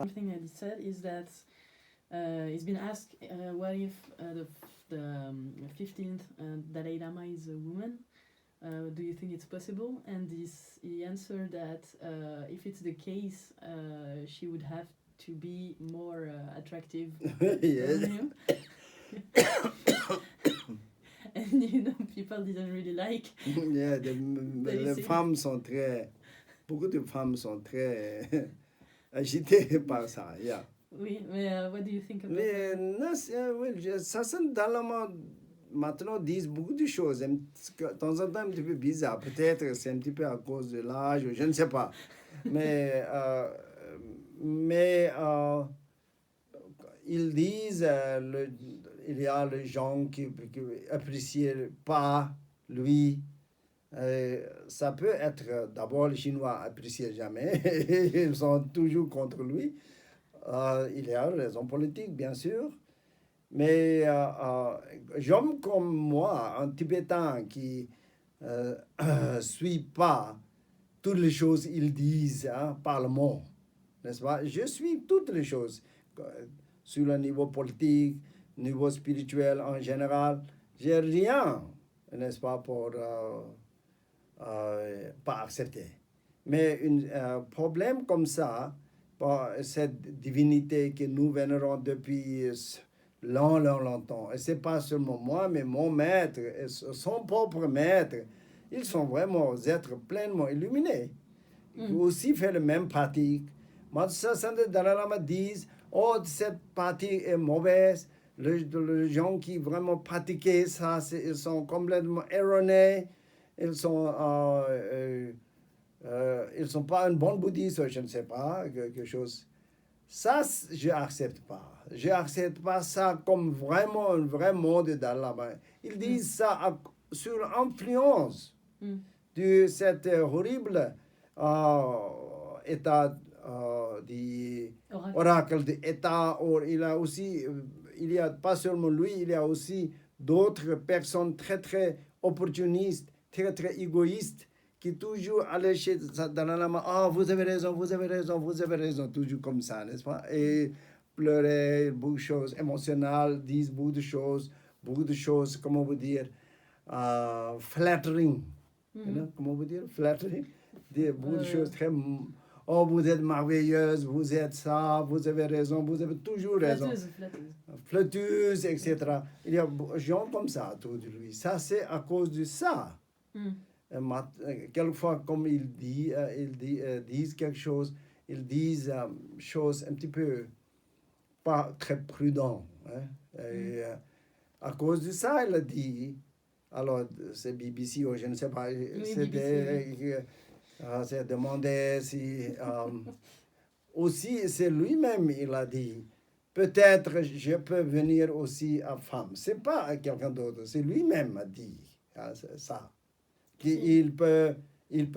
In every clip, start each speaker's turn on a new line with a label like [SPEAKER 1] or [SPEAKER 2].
[SPEAKER 1] Something that he said is that he's been asked what if the 15th Dalai Lama is a woman. Do you think it's possible? And he answered that if it's the case, she would have to be more attractive
[SPEAKER 2] Yes.
[SPEAKER 1] than him. And people didn't really like.
[SPEAKER 2] Yeah,
[SPEAKER 1] that he
[SPEAKER 2] les
[SPEAKER 1] said.
[SPEAKER 2] femmes sont très... Beaucoup de femmes sont très agitées par ça. Yeah.
[SPEAKER 1] Oui, mais what do you think about
[SPEAKER 2] Mais
[SPEAKER 1] that?
[SPEAKER 2] non, oui, ça sonne dans le monde. Maintenant, disent beaucoup de choses. De temps en temps, un petit peu bizarre. Peut-être c'est un petit peu à cause de l'âge, je ne sais pas. Mais, ils disent il y a les gens qui apprécient pas lui. Ça peut être d'abord les Chinois apprécient jamais. Ils sont toujours contre lui. Il y a raison politique, bien sûr. Mais j'aime comme moi, un Tibétain qui suit pas toutes les choses qu'ils disent par le mot, n'est-ce pas? Je suis toutes les choses sur le niveau politique, niveau spirituel en général. J'ai rien, n'est-ce pas, pour pas accepter. Mais un problème comme ça, cette divinité que nous vénérons depuis longtemps. Et ce n'est pas seulement moi, mais mon maître, et son propre maître. Ils sont vraiment des êtres pleinement illuminés. Qui aussi fait la même pratique. Matsua Santa Dalai Lama disent, oh, cette pratique est mauvaise. Les gens qui vraiment pratiquent ça, ils sont complètement erronés. Ils sont pas un bon bouddhiste, je ne sais pas, quelque chose. Ça, je n'accepte pas. Je n'accepte pas ça comme vraiment un vrai monde de Dalai Lama. Ils disent ça sur l'influence de cet horrible état oracle d'état. Il y a pas seulement lui, il y a aussi d'autres personnes très, très opportunistes, très, très égoïstes, qui toujours allaient chez Dalai Lama, ah, vous avez raison, vous avez raison, vous avez raison, toujours comme ça, n'est-ce pas? Et pleurer, beaucoup de choses émotionnelles, disent beaucoup de choses, comment vous dire, flattering, comment vous dire, flattering, beaucoup de choses très, oh, vous êtes merveilleuse, vous êtes ça, vous avez raison, vous avez toujours raison. Flatteuse, etc. Il y a des gens comme ça autour de lui. Ça, c'est à cause de ça. Quelquefois, comme ils disent quelque chose, ils disent choses un petit peu pas très prudentes. Et, à cause de ça, il a dit, alors c'est BBC ou je ne sais pas, c'est demandé si... aussi, c'est lui-même, il a dit, peut-être je peux venir aussi à femme. C'est pas quelqu'un d'autre, c'est lui-même a dit ça. Qu'il peut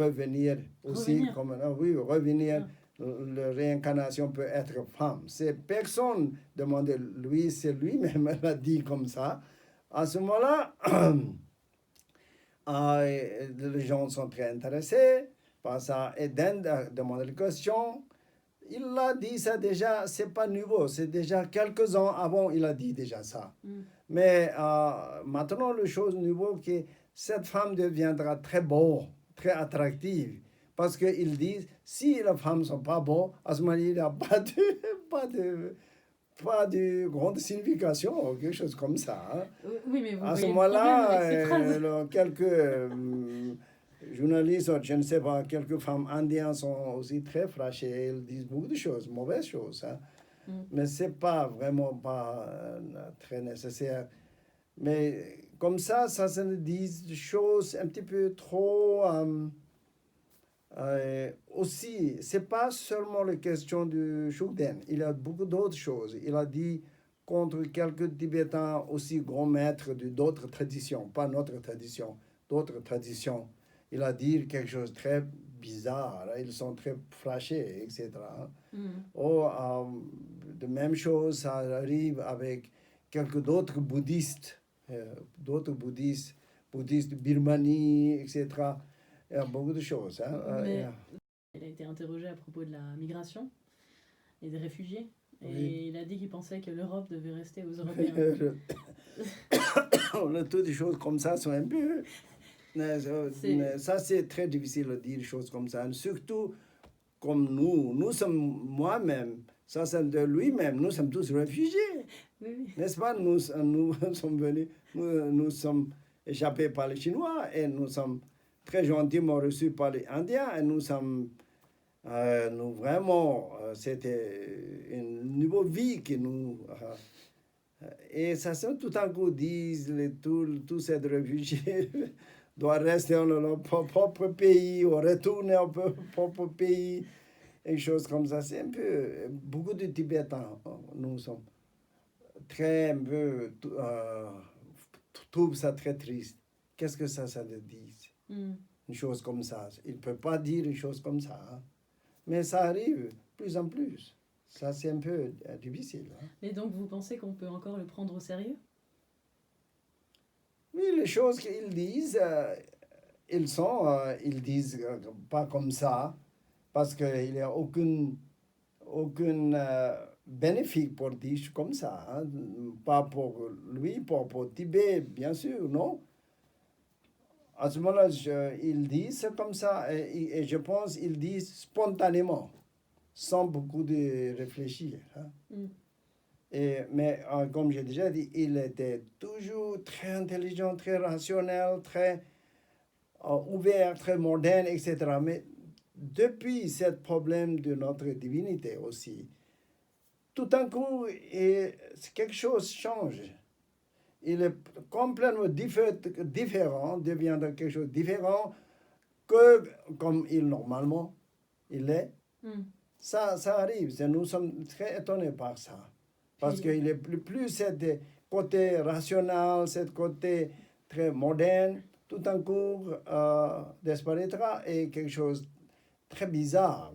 [SPEAKER 2] venir aussi revenir. La réincarnation peut être femme. C'est personne demandé, lui, c'est lui-même l'a dit comme ça. À ce moment-là, les gens sont très intéressés par ça. Et demande la question. Il a dit ça déjà, c'est pas nouveau, c'est déjà quelques ans avant, il a dit déjà ça. Mais maintenant, la chose nouvelle, que cette femme deviendra très beau, très attractive. Parce qu'ils disent, si les femmes ne sont pas beaux, à ce moment-là, il n'y a pas de grande signification, ou quelque chose comme ça.
[SPEAKER 1] Oui, mais vous
[SPEAKER 2] à ce
[SPEAKER 1] voyez
[SPEAKER 2] moment-là, quelques journalistes, je ne sais pas, quelques femmes indiennes sont aussi très fâchées. Elles disent beaucoup de choses, mauvaises choses. Mais ce n'est pas vraiment pas très nécessaire. Mais comme ça se dit des choses un petit peu trop... aussi, ce n'est pas seulement la question du Shugden. Il y a beaucoup d'autres choses. Il a dit contre quelques Tibétains aussi grands maîtres d'autres traditions, pas notre tradition, d'autres traditions. Il a dit quelque chose de très bizarre. Ils sont très flashés, etc. De même chose, ça arrive avec quelques d'autres bouddhistes, bouddhistes de Birmanie, etc. Il y a beaucoup de choses.
[SPEAKER 1] Mais il a été interrogé à propos de la migration. et des réfugiés. Et
[SPEAKER 2] Oui.
[SPEAKER 1] il a dit qu'il pensait que l'Europe devait rester aux Européens.
[SPEAKER 2] Toutes les choses comme ça sont un peu...
[SPEAKER 1] C'est-
[SPEAKER 2] Ça, c'est très difficile de dire des choses comme ça. Surtout comme nous sommes moi-même, ça c'est de lui-même, nous sommes tous réfugiés.
[SPEAKER 1] Oui, oui.
[SPEAKER 2] N'est-ce pas? Nous sommes venus, nous sommes échappés par les Chinois et nous sommes très gentiment reçus par les Indiens et nous sommes, nous vraiment, c'était une nouvelle vie que nous... et ça, c'est tout à coup disent, tous ces réfugiés doivent rester dans leur propre pays ou retourner au propre pays, et choses comme ça. C'est un peu, beaucoup de Tibétains, nous sommes très un peu, trouvent ça très triste. Qu'est-ce que ça veut dire?
[SPEAKER 1] Mm.
[SPEAKER 2] Une chose comme ça. Il ne peut pas dire une chose comme ça. Hein. Mais ça arrive plus en plus. Ça, c'est un peu difficile. Hein.
[SPEAKER 1] Et donc, vous pensez qu'on peut encore le prendre au sérieux?
[SPEAKER 2] Oui, les choses qu'ils disent, ils disent pas comme ça, parce qu'il n'y a aucun bénéfice pour dire comme ça. Hein. Pas pour lui, pas pour Tibet, bien sûr, non. À ce moment-là, ils disent comme ça, et je pense qu'ils disent spontanément, sans beaucoup de réfléchir. Hein.
[SPEAKER 1] Mm.
[SPEAKER 2] Mais comme j'ai déjà dit, il était toujours très intelligent, très rationnel, très ouvert, très moderne, etc. Mais depuis ce problème de notre divinité aussi, tout d'un coup, quelque chose change. Il est complètement différent, devient quelque chose de différent que comme normalement il est.
[SPEAKER 1] Mm.
[SPEAKER 2] Ça arrive. Nous sommes très étonnés par ça. Parce
[SPEAKER 1] Puis-
[SPEAKER 2] qu'il est plus ce côté rationnel, ce côté très moderne, tout d'un coup disparaîtra et quelque chose de très bizarre.